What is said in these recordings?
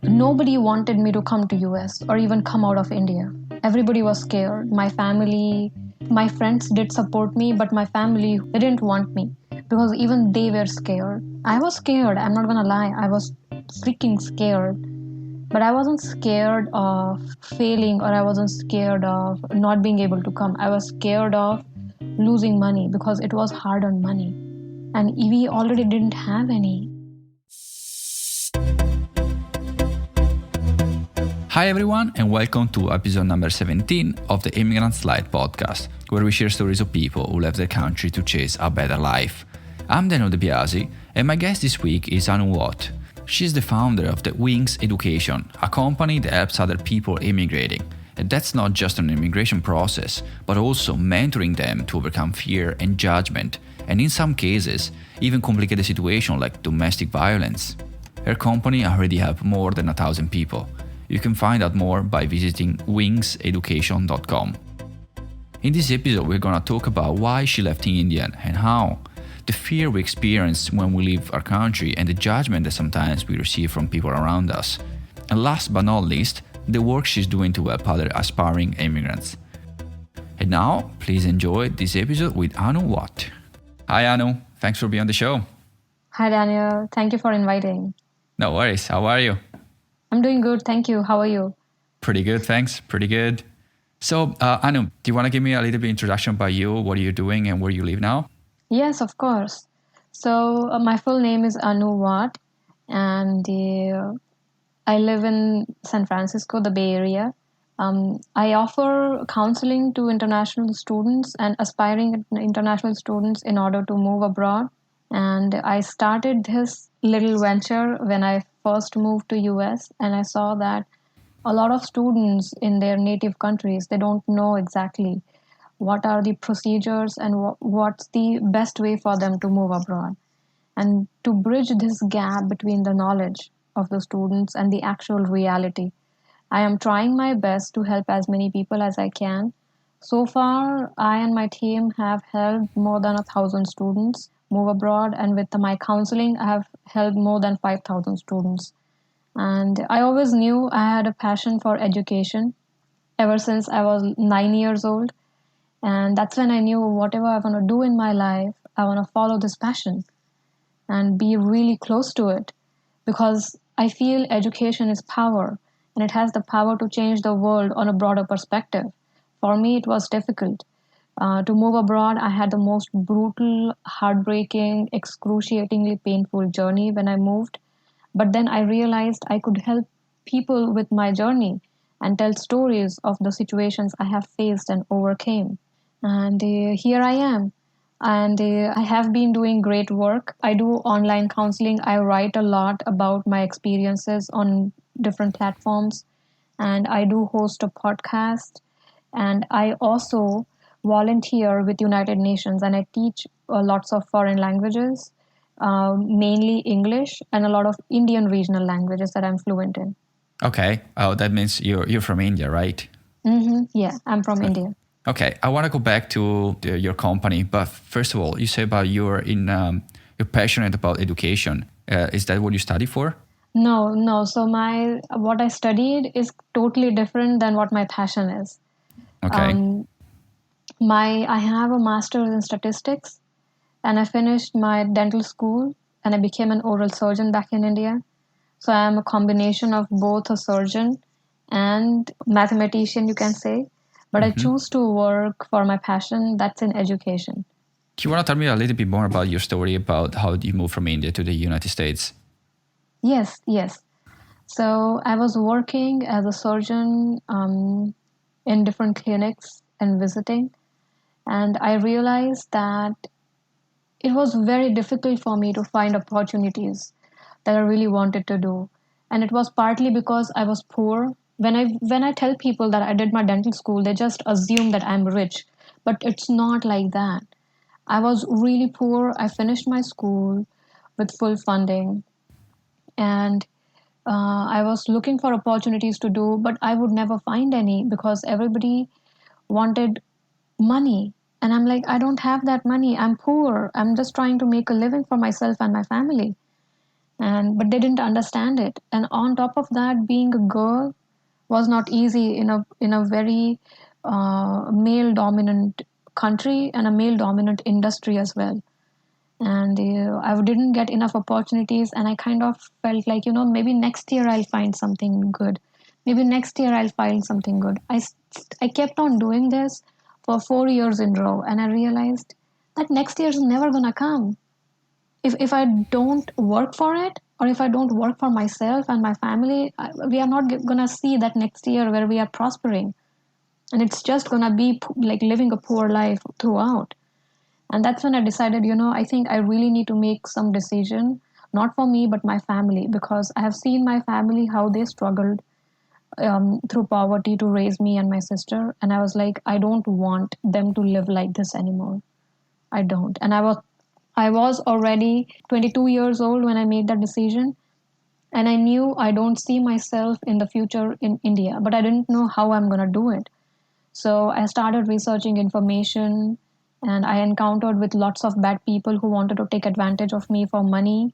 Nobody wanted me to come to US or even come out of India. Everybody was scared. My family, my friends did support me, but my family, they didn't want me because even they were scared. I was scared, I'm not gonna lie. I was freaking scared. But I wasn't scared of failing, or I wasn't scared of not being able to come. I was scared of losing money because it was hard earned money. And we already didn't have any. Hi everyone, and welcome to episode number 17 of the Immigrants Light podcast, where we share stories of people who left their country to chase a better life. I'm Daniel De Biasi, and my guest this week is Anu Watt. She's the founder of the Wings Education, a company that helps other people immigrating. And that's not just an immigration process, but also mentoring them to overcome fear and judgment, and in some cases, even complicated situations like domestic violence. Her company already helped more than 1,000 people. You can find out more by visiting wingseducation.com. In this episode, we're gonna talk about why she left India and how, the fear we experience when we leave our country, and the judgment that sometimes we receive from people around us. And last but not least, the work she's doing to help other aspiring immigrants. And now, please enjoy this episode with Anu Watt. Hi Anu, thanks for being on the show. Hi Daniel, thank you for inviting. No worries, how are you? I'm doing good, thank you. How are you? Pretty good, thanks. Pretty good. So, Anu, do you want to give me a little bit introduction about you, what are you doing, and where you live now? Yes, of course. So my full name is Anu Watt, and I live in San Francisco, the Bay Area. I offer counseling to international students and aspiring international students in order to move abroad. And I started this little venture when I first moved to US, and I saw that a lot of students in their native countries, they don't know exactly what are the procedures and what's the best way for them to move abroad. And to bridge this gap between the knowledge of the students and the actual reality, I am trying my best to help as many people as I can. So far, I and my team have helped more than 1,000 students move abroad, and with my counseling, I have helped more than 5,000 students. And I always knew I had a passion for education ever since I was 9 years old. And that's when I knew whatever I want to do in my life, I want to follow this passion and be really close to it, because I feel education is power, and it has the power to change the world on a broader perspective. For me, it was difficult. To move abroad, I had the most brutal, heartbreaking, excruciatingly painful journey when I moved. But then I realized I could help people with my journey and tell stories of the situations I have faced and overcame. And here I am. And I have been doing great work. I do online counseling. I write a lot about my experiences on different platforms. And I do host a podcast. And I also volunteer with United Nations, and I teach lots of foreign languages, mainly English, and a lot of Indian regional languages that I'm fluent in. Okay. Oh, that means you're from India, right? Mm-hmm. Yeah, I'm from India. Okay. I want to go back to your company, but first of all, you say about you're passionate about education. Is that what you study for? No. So what I studied is totally different than what my passion is. Okay. I have a master's in statistics, and I finished my dental school, and I became an oral surgeon back in India. So I am a combination of both a surgeon and mathematician, you can say. But I choose to work for my passion, that's in education. Do you want to tell me a little bit more about your story about how you moved from India to the United States? Yes. So I was working as a surgeon in different clinics and visiting. And I realized that it was very difficult for me to find opportunities that I really wanted to do. And it was partly because I was poor. When I tell people that I did my dental school, they just assume that I'm rich. But it's not like that. I was really poor. I finished my school with full funding, and I was looking for opportunities to do, but I would never find any because everybody wanted money. And I'm like, I don't have that money. I'm poor. I'm just trying to make a living for myself and my family. But they didn't understand it. And on top of that, being a girl was not easy in a very male dominant country and a male dominant industry as well. And I didn't get enough opportunities, and I kind of felt like, maybe next year I'll find something good. Maybe next year I'll find something good. I kept on doing this for 4 years in a row, and I realized that next year is never gonna come. If I don't work for it, or if I don't work for myself and my family, we are not gonna see that next year where we are prospering, and it's just gonna be like living a poor life throughout. And that's when I decided, I think I really need to make some decision, not for me but my family, because I have seen my family how they struggled through poverty to raise me and my sister, and I was like, I don't want them to live like this anymore. I don't. And I was already 22 years old when I made that decision, and I knew I don't see myself in the future in India, but I didn't know how I'm going to do it. So I started researching information, and I encountered with lots of bad people who wanted to take advantage of me for money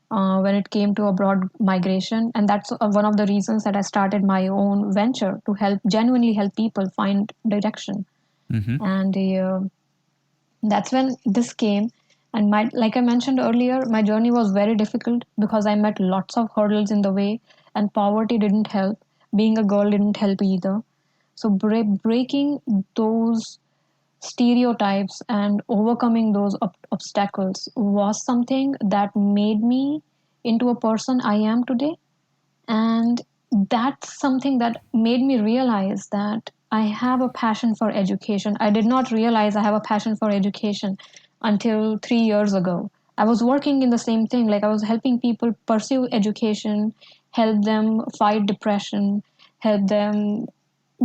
when it came to abroad migration. And that's one of the reasons that I started my own venture to genuinely help people find direction. Mm-hmm. And that's when this came. And like I mentioned earlier, my journey was very difficult because I met lots of hurdles in the way, and poverty didn't help. Being a girl didn't help either. So breaking those stereotypes and overcoming those obstacles was something that made me into a person I am today. And that's something that made me realize that I have a passion for education. I did not realize I have a passion for education until 3 years ago. I was working in the same thing, like I was helping people pursue education, help them fight depression, help them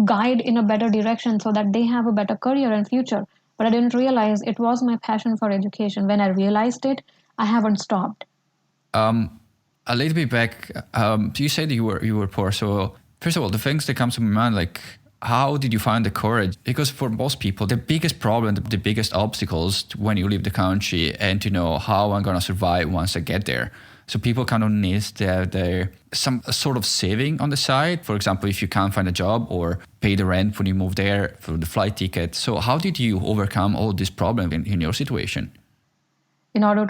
guide in a better direction so that they have a better career and future. But I didn't realize it was my passion for education. When I realized it, I haven't stopped. A little bit back, you said you were poor. So first of all, the things that come to my mind, like how did you find the courage? Because for most people, the biggest problem, the biggest obstacles when you leave the country and to know how I'm gonna survive once I get there. So people kind of need their some sort of saving on the side. For example, if you can't find a job or pay the rent when you move there for the flight ticket. So how did you overcome all this problem in your situation? In order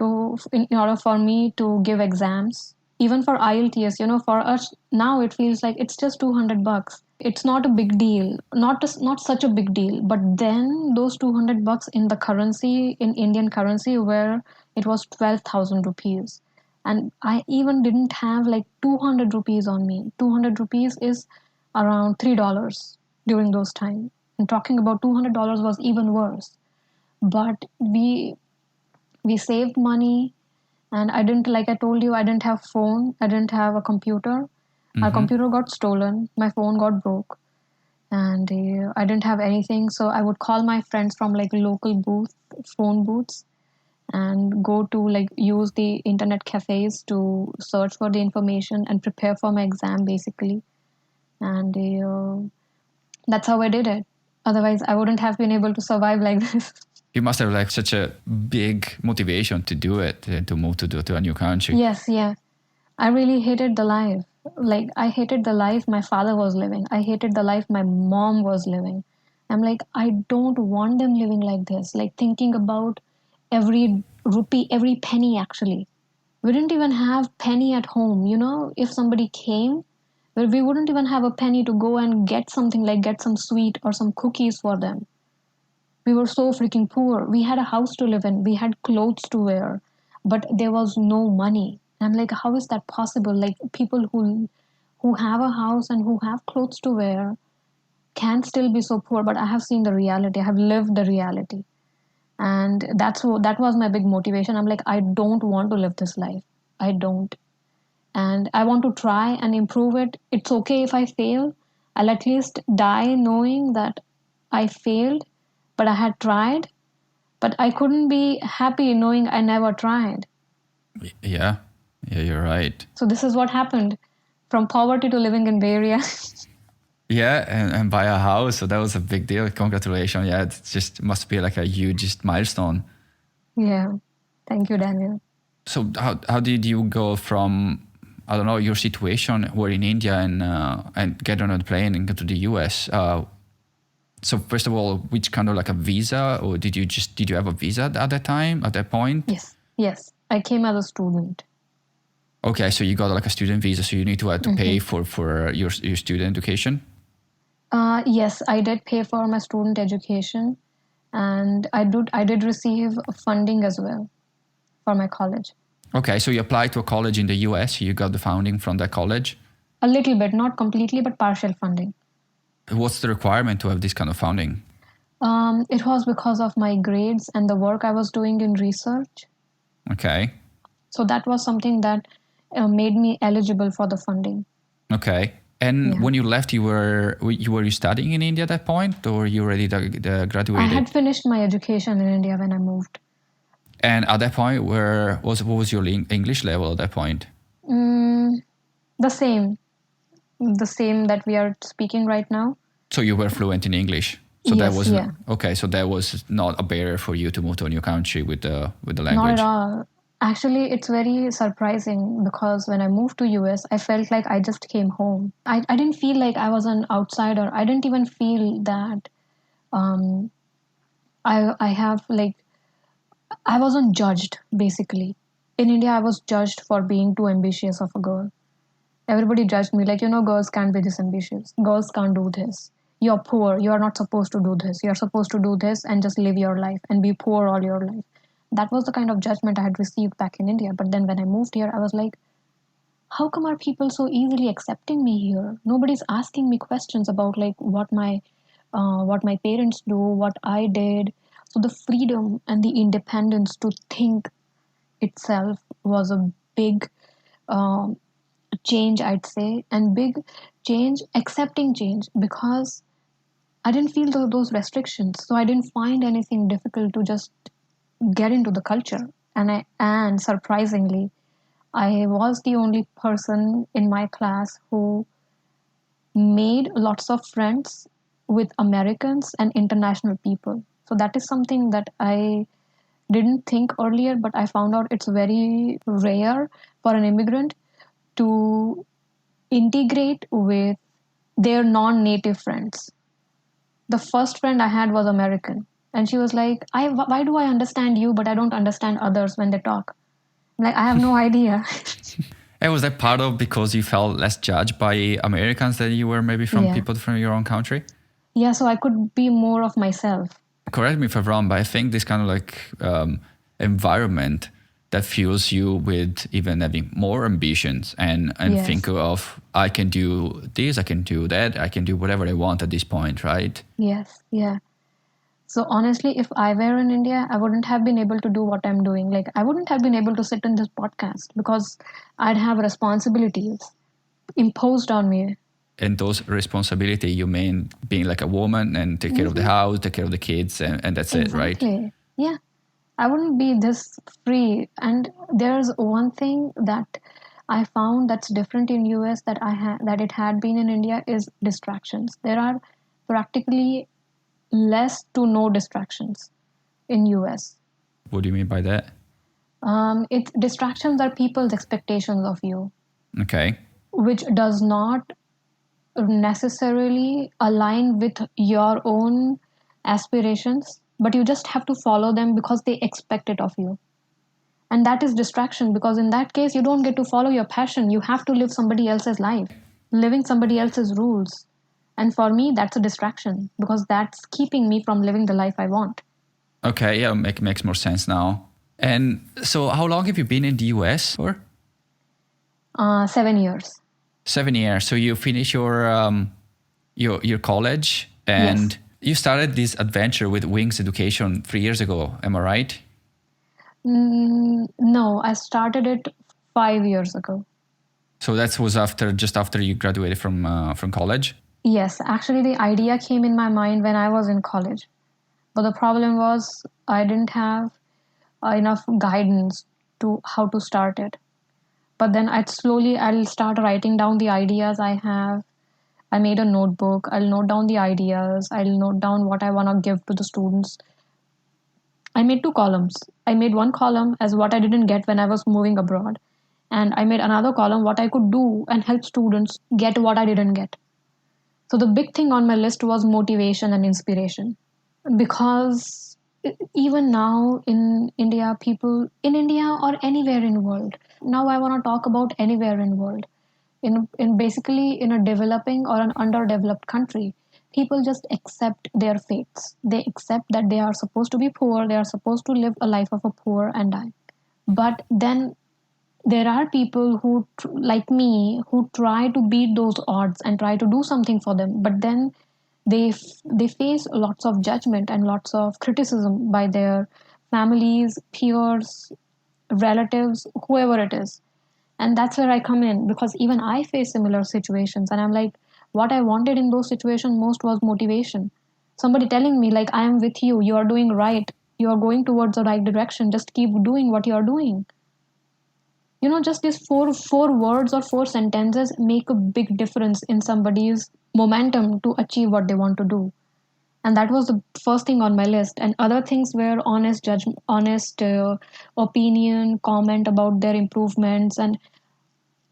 for me to give exams, even for IELTS, for us now it feels like it's just $200. It's not a big deal, not such a big deal. But then those $200 in the currency, in Indian currency, where it was 12,000 rupees, and I even didn't have like 200 rupees on me. 200 rupees is around $3 during those time. And talking about $200 was even worse. But we saved money, and I didn't, like I told you, I didn't have phone, I didn't have a computer. Our Mm-hmm. computer got stolen, my phone got broke, and I didn't have anything. So I would call my friends from like local phone booths, and go to like use the internet cafes to search for the information and prepare for my exam basically. And that's how I did it. Otherwise I wouldn't have been able to survive like this. You must have like such a big motivation to do it, to move to a new country. Yes, yeah. I really hated the life. Like, I hated the life my father was living. I hated the life my mom was living. I'm like, I don't want them living like this. Like, thinking about every rupee, every penny actually. We didn't even have penny at home. If somebody came, well, we wouldn't even have a penny to go and get something, like get some sweet or some cookies for them. We were so freaking poor. We had a house to live in, we had clothes to wear, but there was no money. And I'm like, how is that possible? Like, people who have a house and who have clothes to wear can still be so poor. But I have seen the reality. I have lived the reality. And that was my big motivation. I'm like, I don't want to live this life. I don't. And I want to try and improve it. It's okay if I fail. I'll at least die knowing that I failed, but I had tried. But I couldn't be happy knowing I never tried. Yeah, you're right. So this is what happened, from poverty to living in Bay Area. Yeah, and buy a house. So that was a big deal. Congratulations. Yeah, must be like a huge milestone. Yeah. Thank you, Daniel. So how did you go from, I don't know, your situation were in India and get on a plane and go to the US? So first of all, which kind of like a visa, or did you have a visa at that time, at that point? Yes. I came as a student. Okay, so you got like a student visa, so you need to have to pay for your student education. Yes, I did pay for my student education, and I did receive funding as well for my college. Okay, so you applied to a college in the US, you got the funding from that college. A little bit, not completely, but partial funding. What's the requirement to have this kind of funding? It was because of my grades and the work I was doing in research. Okay. So that was something that made me eligible for the funding. Okay. And when you left, were you studying in India at that point, or you already graduated? I had finished my education in India when I moved. And at that point, what was your English level at that point? The same that we are speaking right now. So you were fluent in English. So yes, that was yeah. Okay. So that was not a barrier for you to move to a new country with the language. Not at all. Actually, it's very surprising because when I moved to US, I felt like I just came home. I didn't feel like I was an outsider. I didn't even feel that I have like I wasn't judged basically. In India, I was judged for being too ambitious of a girl. Everybody judged me like, girls can't be this ambitious. Girls can't do this. You're poor. You are not supposed to do this. You're supposed to do this and just live your life and be poor all your life. That was the kind of judgment I had received back in India. But then when I moved here, I was like, how come are people so easily accepting me here? Nobody's asking me questions about like what my parents do, what I did. So the freedom and the independence to think itself was a big change, I'd say, and big change, accepting change, because I didn't feel those restrictions. So I didn't find anything difficult to just get into the culture. And surprisingly, I was the only person in my class who made lots of friends with Americans and international people. So that is something that I didn't think earlier, but I found out it's very rare for an immigrant to integrate with their non-native friends. The first friend I had was American, and she was like, why do I understand you but I don't understand others when they talk?" I'm like, I have no idea. And was that part of because you felt less judged by Americans than you were maybe from people from your own country? Yeah, so I could be more of myself. Correct me if I'm wrong, but I think this kind of like environment that fuels you with even having more ambitions and think of, I can do this, I can do that, I can do whatever I want at this point, right? Yes, yeah. So honestly, if I were in India, I wouldn't have been able to do what I'm doing. Like, I wouldn't have been able to sit in this podcast because I'd have responsibilities imposed on me. And those responsibility, you mean being like a woman and take care of the house, take care of the kids, and that's it, right? Yeah. I wouldn't be this free. And there's one thing that I found that's different in US that that it had been in India is distractions. There are practically less to no distractions in US. What do you mean by that? It's distractions are people's expectations of you. Okay. Which does not necessarily align with your own aspirations, but you just have to follow them because they expect it of you. And that is distraction, because in that case, you don't get to follow your passion. You have to live somebody else's life, living somebody else's rules. And for me, that's a distraction because that's keeping me from living the life I want. Okay, yeah, makes more sense now. And so how long have you been in the US for? 7 years. 7 years. So you finished your college and you started this adventure with Wings Education 3 years ago. Am I right? No, I started it 5 years ago. So that was just after you graduated from college? Yes, actually the idea came in my mind when I was in college. But the problem was I didn't have enough guidance to how to start it. But then I'll start writing down the ideas I have. I made a notebook. I'll note down the ideas. I'll note down what I want to give to the students. I made two columns. I made one column as what I didn't get when I was moving abroad, and I made another column what I could do and help students get what I didn't get. So the big thing on my list was motivation and inspiration, because even now in India, people in India or anywhere in the world. Now I want to talk about anywhere in the world. In basically in a developing or an underdeveloped country, people just accept their fates. They accept that they are supposed to be poor, they are supposed to live a life of a poor and die. But then there are people who like me who try to beat those odds and try to do something for them, but then they face lots of judgment and lots of criticism by their families, peers, relatives, whoever it is. And that's where I come in, because even I face similar situations, and I'm like, what I wanted in those situations most was motivation. Somebody telling me like, I am with you, you are doing right, you are going towards the right direction, just keep doing what you are doing. Just these four words or four sentences make a big difference in somebody's momentum to achieve what they want to do. And that was the first thing on my list, and other things were honest judgment, honest opinion, comment about their improvements, and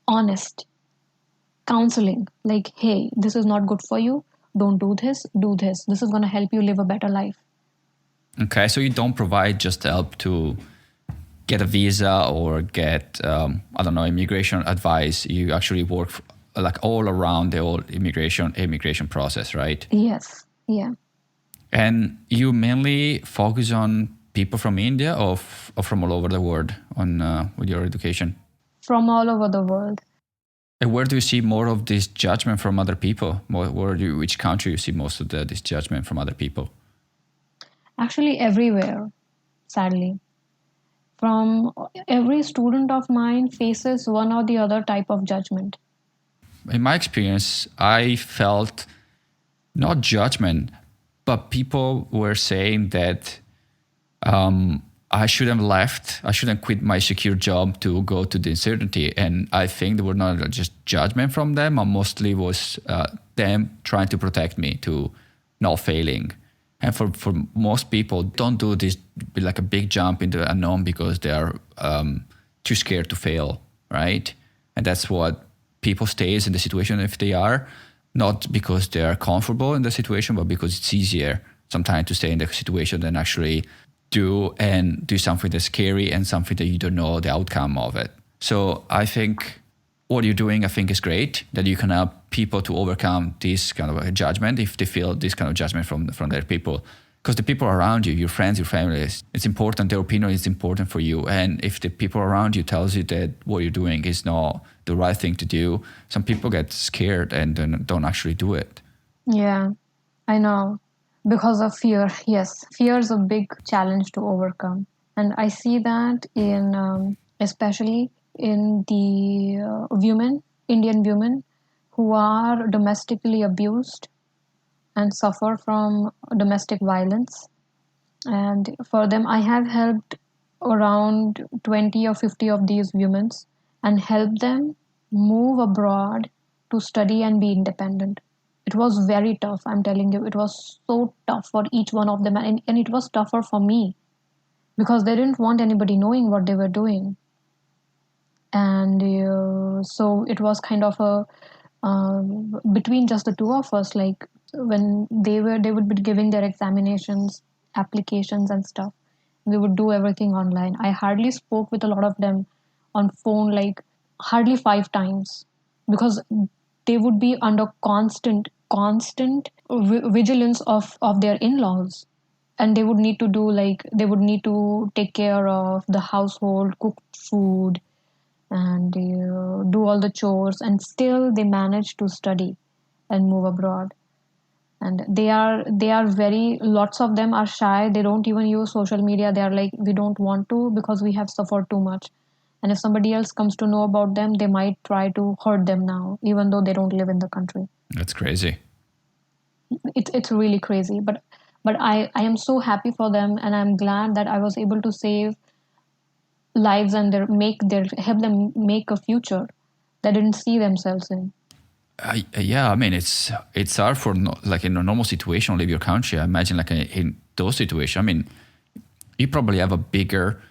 honest counseling, like, hey, this is not good for you, don't do this, do this is going to help you live a better life. Okay, so you don't provide just help to get a visa or get I don't know, immigration advice. You actually work like all around the whole immigration process, right? Yes. Yeah. And you mainly focus on people from India or from all over the world on with your education? From all over the world. And where do you see more of this judgment from other people? Which country you see most of this judgment from other people? Actually, everywhere, sadly. From every student of mine faces one or the other type of judgment. In my experience, I felt not judgment, but people were saying that I should have left. I shouldn't quit my secure job to go to the uncertainty. And I think there were not just judgment from them, but mostly was them trying to protect me to not failing. And for most people, don't do this like a big jump into the unknown because they are too scared to fail, right? And that's what people stays in the situation if they are, not because they are comfortable in the situation, but because it's easier sometimes to stay in the situation than actually do something that's scary and something that you don't know the outcome of it. So I think what you're doing, I think, is great, that you can help people to overcome this kind of a judgment if they feel this kind of judgment from their people. Because the people around you, your friends, your family, it's important. Their opinion is important for you. And if the people around you tells you that what you're doing is not the right thing to do, some people get scared and then don't actually do it. Yeah, I know. Because of fear, yes. Fear is a big challenge to overcome. And I see that in, especially in the Indian women who are domestically abused and suffer from domestic violence. And for them, I have helped around 20 or 50 of these women and helped them move abroad to study and be independent. It was very tough, I'm telling you. It was so tough for each one of them. And it was tougher for me because they didn't want anybody knowing what they were doing. And so it was kind of a between just the two of us, like when they would be giving their examinations, applications and stuff, we would do everything online. I hardly spoke with a lot of them on phone, like hardly 5 times, because they would be under constant vigilance of their in-laws, and they would need to take care of the household, cook food, and do all the chores, and still they manage to study and move abroad. And they are very, lots of them are shy, they don't even use social media. They are like, we don't want to because we have suffered too much, and if somebody else comes to know about them, they might try to hurt them now, even though they don't live in the country. That's crazy. It's really crazy, but I am so happy for them, and I'm glad that I was able to save lives and help them make a future they didn't see themselves in. Yeah, I mean, it's hard for like in a normal situation, leave your country. I imagine like in those situations. I mean, you probably have a bigger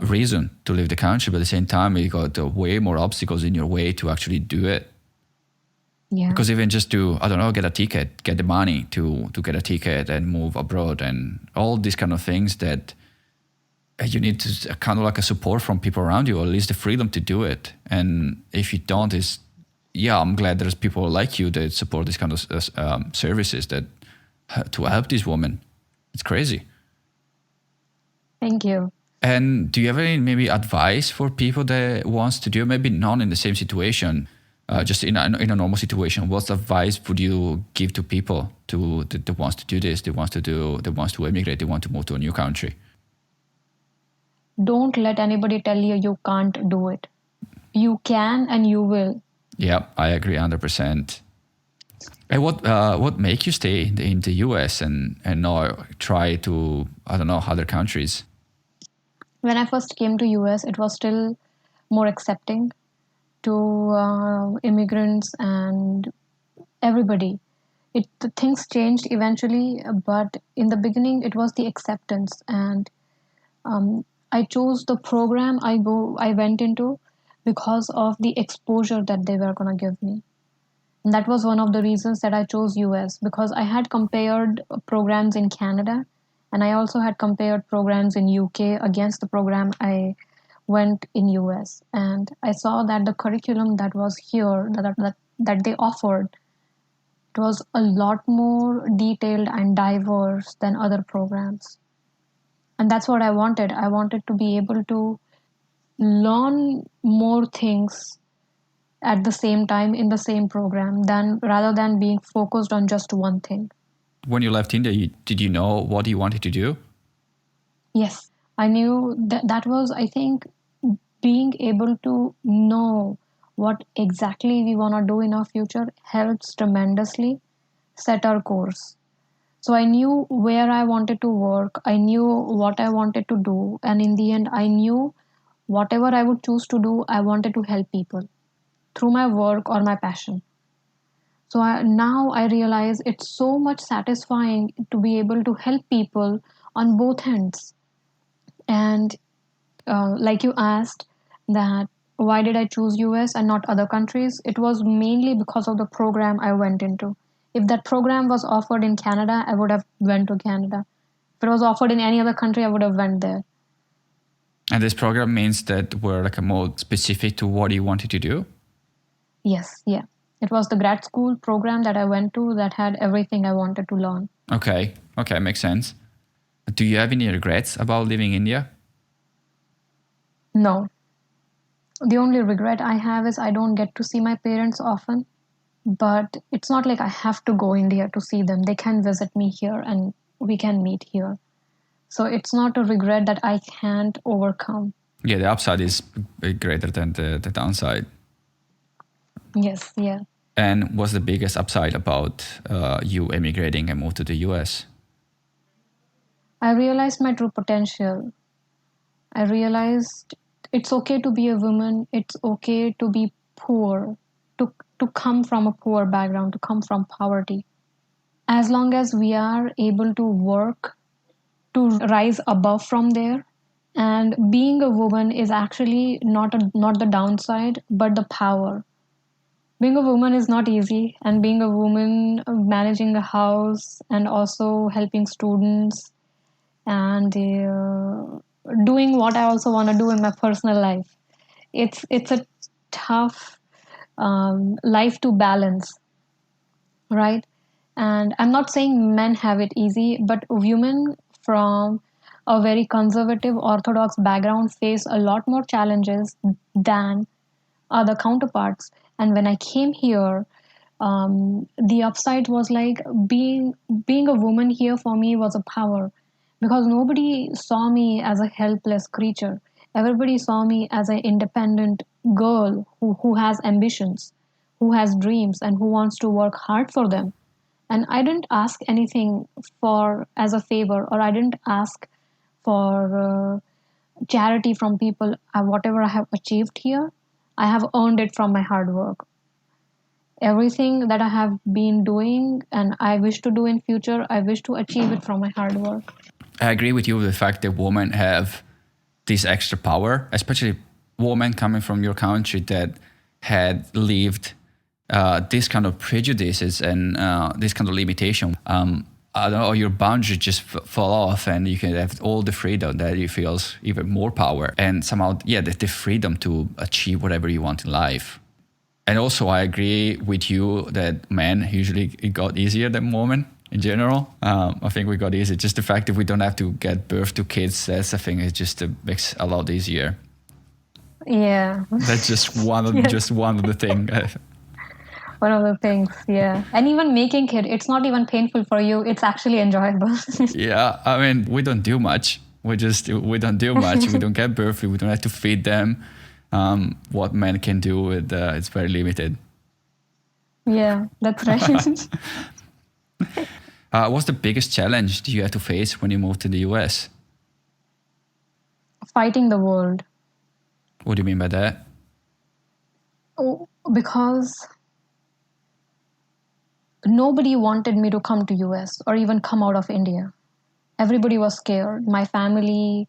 reason to leave the country, but at the same time, you got way more obstacles in your way to actually do it. Yeah. Because even just to, I don't know, get a ticket, get the money to get a ticket and move abroad and all these kind of things that you need to kind of like a support from people around you, or at least the freedom to do it. And if you don't, I'm glad there's people like you that support these kind of services that to help these women. It's crazy. Thank you. And do you have any maybe advice for people that wants to do, maybe not in the same situation, just in a normal situation? What advice would you give to people that wants to do this, that wants to emigrate, they want to move to a new country? Don't let anybody tell you you can't do it. You can and you will. Yeah, I agree 100%. And what make you stay in the US and not try to, I don't know, other countries? When I first came to US, it was still more accepting to immigrants and everybody. The things changed eventually, but in the beginning, it was the acceptance. And I chose the program I went into because of the exposure that they were gonna give me. And that was one of the reasons that I chose US, because I had compared programs in Canada, and I also had compared programs in UK against the program I went in US, and I saw that the curriculum that was here that they offered, it was a lot more detailed and diverse than other programs. And that's what I wanted. I wanted to be able to learn more things at the same time in the same program, than rather than being focused on just one thing. When you left India, did you know what you wanted to do? Yes, I knew that was, I think, being able to know what exactly we want to do in our future helps tremendously set our course. So I knew where I wanted to work, I knew what I wanted to do, and in the end, I knew whatever I would choose to do, I wanted to help people through my work or my passion. So now I realize it's so much satisfying to be able to help people on both ends. And like you asked, that why did I choose US and not other countries? It was mainly because of the program I went into. If that program was offered in Canada, I would have went to Canada. If it was offered in any other country, I would have went there. And this program means that we're like a more specific to what you wanted to do? Yes, yeah. It was the grad school program that I went to that had everything I wanted to learn. Okay, makes sense. Do you have any regrets about leaving India? No. The only regret I have is I don't get to see my parents often. But it's not like I have to go India to see them. They can visit me here and we can meet here. So it's not a regret that I can't overcome. Yeah, the upside is greater than the downside. Yes, yeah. And what's the biggest upside about you emigrating and move to the US? I realized my true potential. I realized it's okay to be a woman. It's okay to be poor, to come from a poor background, to come from poverty. As long as we are able to work to rise above from there, and being a woman is actually not the downside but the power. Being a woman is not easy, and being a woman managing a house and also helping students and doing what I also want to do in my personal life, it's a tough life to balance, right? And I'm not saying men have it easy, but women from a very conservative orthodox background face a lot more challenges than other counterparts. And when I came here, the upside was like being a woman here for me was a power, because nobody saw me as a helpless creature. Everybody saw me as an independent girl who has ambitions, who has dreams, and who wants to work hard for them. And I didn't ask anything for as a favor, or I didn't ask for charity from people. Whatever I have achieved here, I have earned it from my hard work. Everything that I have been doing and I wish to do in future, I wish to achieve it from my hard work. I agree with you with the fact that women have this extra power, especially women coming from your country that had lived this kind of prejudices and this kind of limitation. I don't know, your boundaries just fall off and you can have all the freedom that you feels even more power and somehow, yeah, the freedom to achieve whatever you want in life. And also I agree with you that men usually it got easier than women in general. I think we got easier. Just the fact that we don't have to get birth to kids, that's I think it just makes a lot easier. Yeah. That's just one of Yes. just one of the things. One of the things, yeah. And even making kid, it's not even painful for you. It's actually enjoyable. Yeah, I mean, we don't do much. We don't do much. We don't get birth. We don't have to feed them. What men can do, it's very limited. Yeah, that's right. What's the biggest challenge you had to face when you moved to the US? Fighting the world. What do you mean by that? Oh, because nobody wanted me to come to US or even come out of India. Everybody was scared. My family,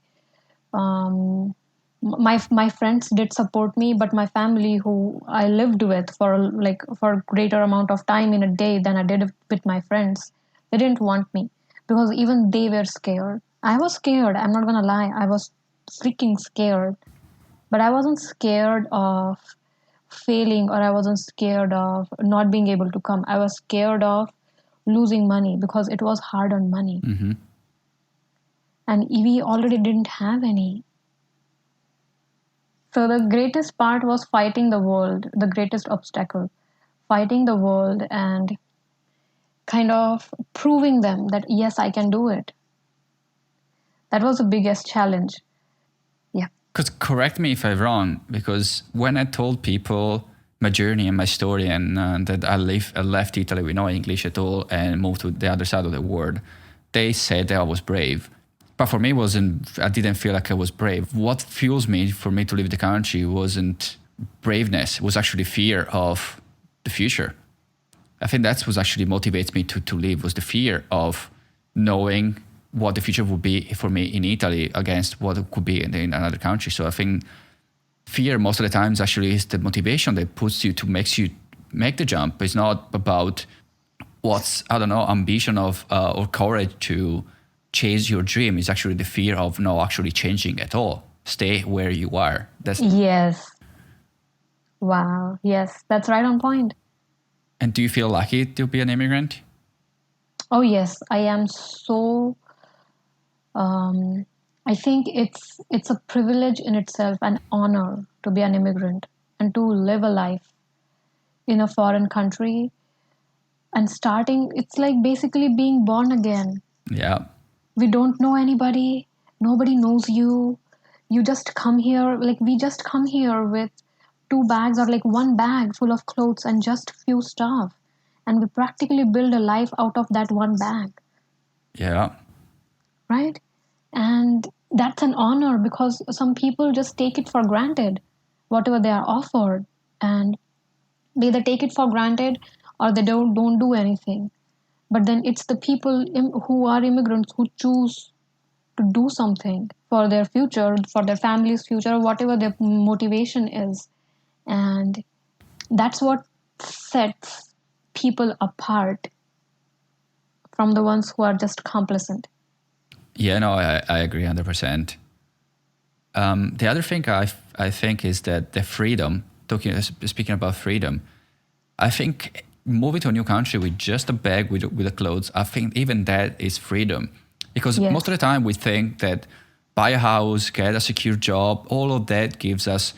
my friends did support me, but my family, who I lived with for a greater amount of time in a day than I did with my friends, they didn't want me because even they were scared. I was scared. I'm not gonna lie. I was freaking scared, but I wasn't scared of failing, or I wasn't scared of not being able to come. I was scared of losing money because it was hard earned money. Mm-hmm. And we already didn't have any. So the greatest part was fighting the world, the greatest obstacle, fighting the world and kind of proving them that yes, I can do it. That was the biggest challenge. Yeah. Because correct me if I'm wrong, because when I told people my journey and my story and that I left Italy with no English at all and moved to the other side of the world, they said that I was brave. But for me, I didn't feel like I was brave. What fuels me for me to leave the country wasn't braveness. It was actually fear of the future. I think that's what actually motivates me to leave, was the fear of knowing what the future would be for me in Italy against what it could be in another country. So I think fear most of the times actually is the motivation that puts you makes you make the jump. It's not about what's, I don't know, ambition of or courage to chase your dream. It's actually the fear of not actually changing at all. Stay where you are. Yes. Wow. Yes, that's right on point. And do you feel lucky to be an immigrant? Oh, yes, I am so. I think it's a privilege in itself, an honor to be an immigrant and to live a life in a foreign country and starting. It's like basically being born again. Yeah. We don't know anybody. Nobody knows you. You just come here. Like we just come here with two bags or like one bag full of clothes and just few stuff, and we practically build a life out of that one bag. Yeah. Right? And that's an honor because some people just take it for granted, whatever they are offered, and they either take it for granted or they don't do anything. But then it's the people who are immigrants who choose to do something for their future, for their family's future, whatever their motivation is. And that's what sets people apart from the ones who are just complacent. Yeah, no, I agree 100%. The other thing I think is that the freedom, speaking about freedom, I think moving to a new country with just a bag with the clothes, I think even that is freedom. Because Yes. most of the time we think that buy a house, get a secure job, all of that gives us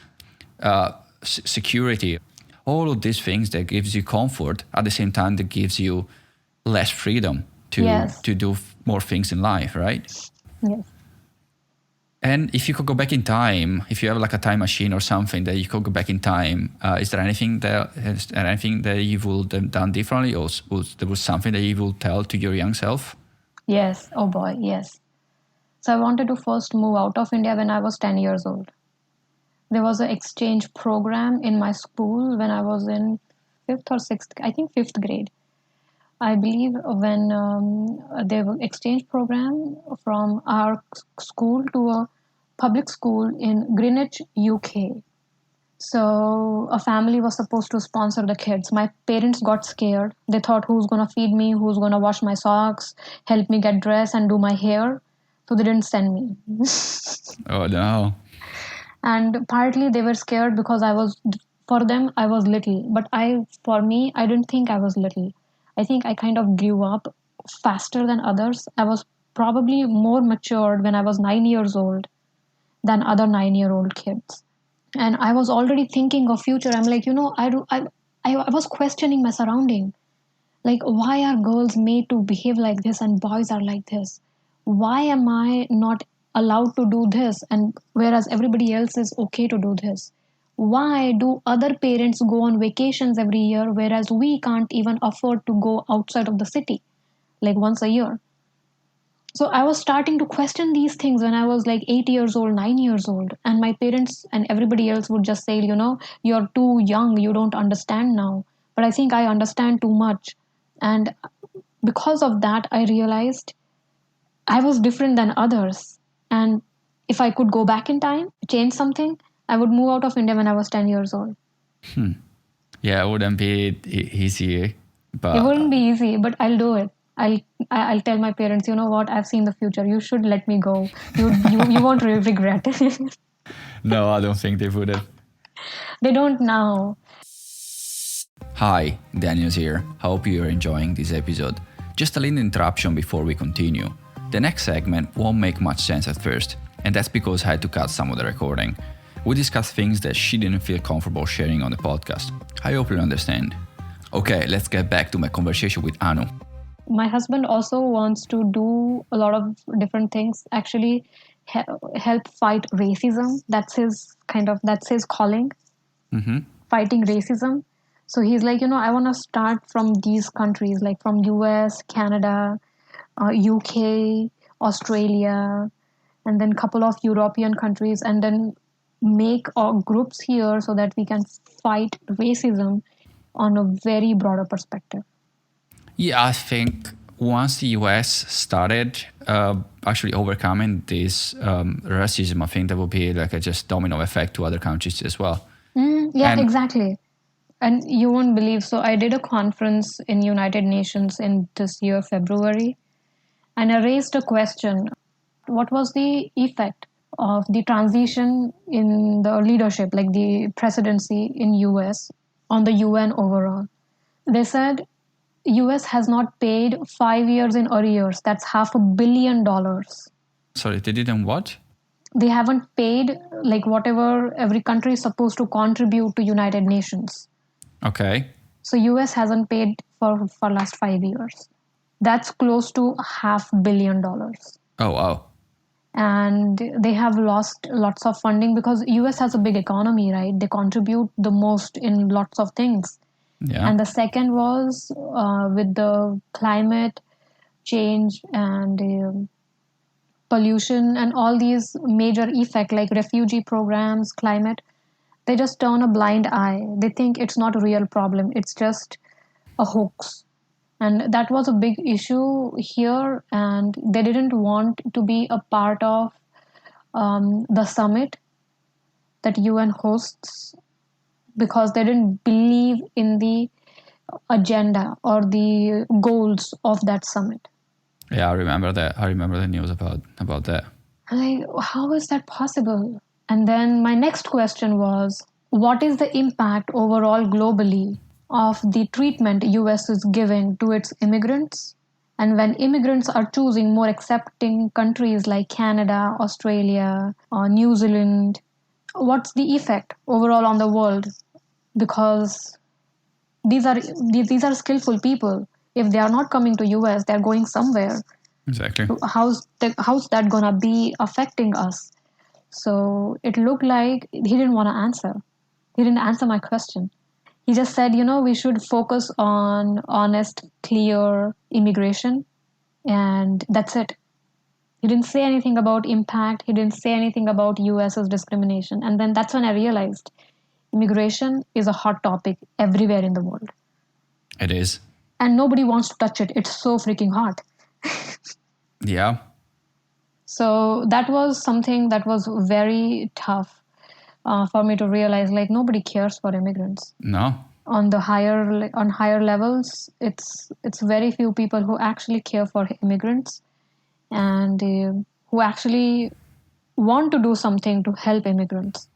security. All of these things that gives you comfort at the same time that gives you less freedom to Yes. to do more things in life, right? Yes. And if you could go back in time, if you have like a time machine or something that you could go back in time, is there anything that you would have done differently, or there was something that you would tell to your young self? Yes. Oh boy. Yes. So I wanted to first move out of India when I was 10 years old. There was an exchange program in my school when I was in fifth or sixth, I think fifth grade. I believe when there was exchange program from our school to a public school in Greenwich, UK. So a family was supposed to sponsor the kids. My parents got scared. They thought, who's gonna feed me? Who's gonna wash my socks? Help me get dressed and do my hair? So they didn't send me. Oh no. And partly they were scared because for them I was little, but for me I didn't think I was little. I think I kind of grew up faster than others. I was probably more matured when I was 9 years old than other 9-year-old kids. And I was already thinking of future. I'm like, I was questioning my surrounding. Like, why are girls made to behave like this and boys are like this? Why am I not allowed to do this, and whereas everybody else is okay to do this? Why do other parents go on vacations every year, whereas we can't even afford to go outside of the city, like once a year? So I was starting to question these things when I was like 8 years old, 9 years old. And my parents and everybody else would just say, you're too young, you don't understand now. But I think I understand too much. And because of that, I realized I was different than others. And if I could go back in time, change something, I would move out of India when I was 10 years old. Yeah, it wouldn't be easy, It but wouldn't be easy, but I'll do it. I'll tell my parents, you know what? I've seen the future. You should let me go. You won't regret it. no, I don't think they would have. They don't now. Hi, Daniel's here. Hope you're enjoying this episode. Just a little interruption before we continue. The next segment won't make much sense at first, and that's because I had to cut some of the recording. We discussed things that she didn't feel comfortable sharing on the podcast. I hope you understand. Okay, let's get back to my conversation with Anu. My husband also wants to do a lot of different things. Actually, help fight racism. That's his calling. Fighting racism. So he's like, I want to start from these countries, like from US, Canada, UK, Australia, and then couple of European countries, and then make groups here so that we can fight racism on a very broader perspective. Yeah, I think once the US started actually overcoming this racism, I think there will be like a just domino effect to other countries as well. Yeah, And exactly. And you won't believe. So I did a conference in United Nations in this year, February, and I raised a question. What was the effect of the transition in the leadership, like the presidency in US, on the UN overall? They said US has not paid 5 years in arrears. That's $500 million. sorry, they didn't what? They haven't paid like whatever every country is supposed to contribute to United Nations. Okay. So US hasn't paid for last 5 years. That's close to $500 million. Oh, wow. And they have lost lots of funding because US has a big economy, right? They contribute the most in lots of things. Yeah. And the second was with the climate change and pollution and all these major effects like refugee programs, climate, they just turn a blind eye. They think it's not a real problem. It's just a hoax. And that was a big issue here. And they didn't want to be a part of the summit that UN hosts because they didn't believe in the agenda or the goals of that summit. Yeah, I remember that. I remember the news about that. Like, how is that possible? And then my next question was, what is the impact overall globally of the treatment US is giving to its immigrants? And when immigrants are choosing more accepting countries like Canada, Australia, or New Zealand, what's the effect overall on the world? Because these are skillful people. If they are not coming to US, they're going somewhere. Exactly. How's that gonna be affecting us? So it looked like he didn't want to answer. He didn't answer my question. He just said, we should focus on honest, clear immigration, and that's it. He didn't say anything about impact. He didn't say anything about US's discrimination. And then that's when I realized immigration is a hot topic everywhere in the world. It is. and nobody wants to touch it. It's so freaking hot. Yeah. So that was something that was very tough for me to realize. Like, nobody cares for immigrants. No. On higher levels, it's very few people who actually care for immigrants, and who actually want to do something to help immigrants.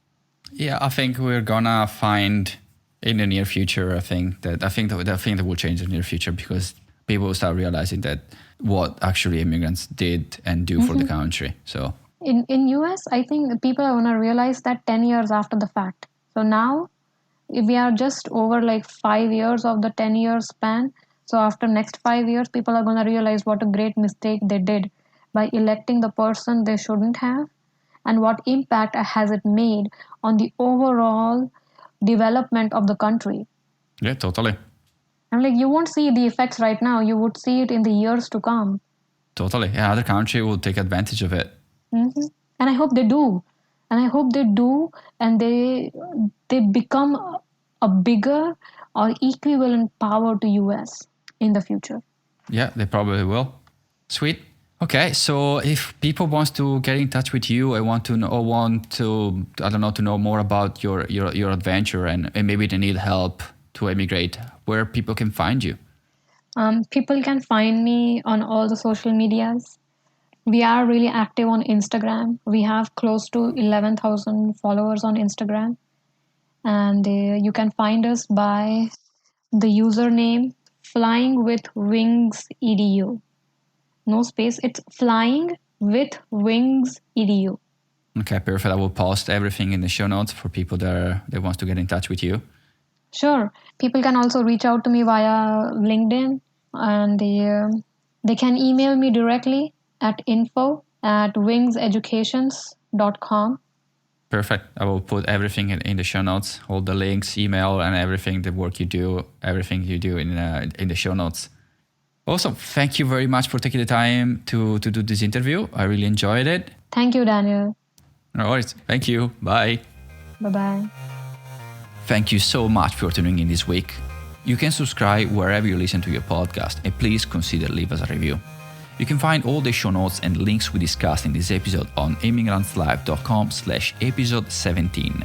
Yeah, I think we're gonna find in the near future. I think that will change in the near future, because people will start realizing that what actually immigrants did and do for the country. So In US, I think people are gonna realize that 10 years after the fact. So now we are just over like 5 years of the 10-year span. So after next 5 years, people are gonna realize what a great mistake they did by electing the person they shouldn't have, and what impact has it made on the overall development of the country. yeah, totally. I'm like, you won't see the effects right now. You would see it in the years to come. Totally. Yeah, other country will take advantage of it. And I hope they do. And I hope they do, and they become a bigger or equivalent power to US in the future. Yeah, they probably will. Sweet. Okay, so if people wants to get in touch with you, to know more about your adventure, and maybe they need help to emigrate, where people can find you. People can find me on all the social medias. We are really active on Instagram. We have close to 11,000 followers on Instagram. And you can find us by the username Flying with Wings EDU. No space, it's Flying with Wings EDU. Okay, perfect. I will post everything in the show notes for people that wants to get in touch with you. Sure. People can also reach out to me via LinkedIn, and they can email me directly at info@wingseducations.com. Perfect. I will put everything in the show notes, all the links, email, and everything, the work you do, everything you do in the show notes. Awesome. Thank you very much for taking the time to do this interview. I really enjoyed it. Thank you, Daniel. No worries. Thank you. Bye. Bye-bye. Thank you so much for tuning in this week. You can subscribe wherever you listen to your podcast, and please consider leave us a review. You can find all the show notes and links we discussed in this episode on immigrantslife.com/episode 17.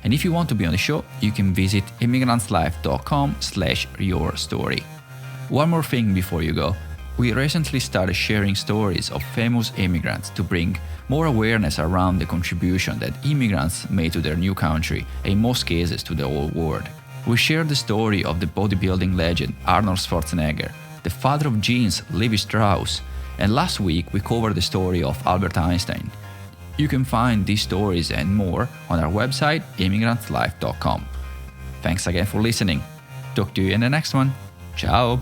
And if you want to be on the show, you can visit immigrantslife.com/yourstory. One more thing before you go. We recently started sharing stories of famous immigrants to bring more awareness around the contribution that immigrants made to their new country, and in most cases to the whole world. We shared the story of the bodybuilding legend Arnold Schwarzenegger, the father of jeans Levi Strauss, and last week we covered the story of Albert Einstein. You can find these stories and more on our website, immigrantslife.com. Thanks again for listening. Talk to you in the next one. Ciao!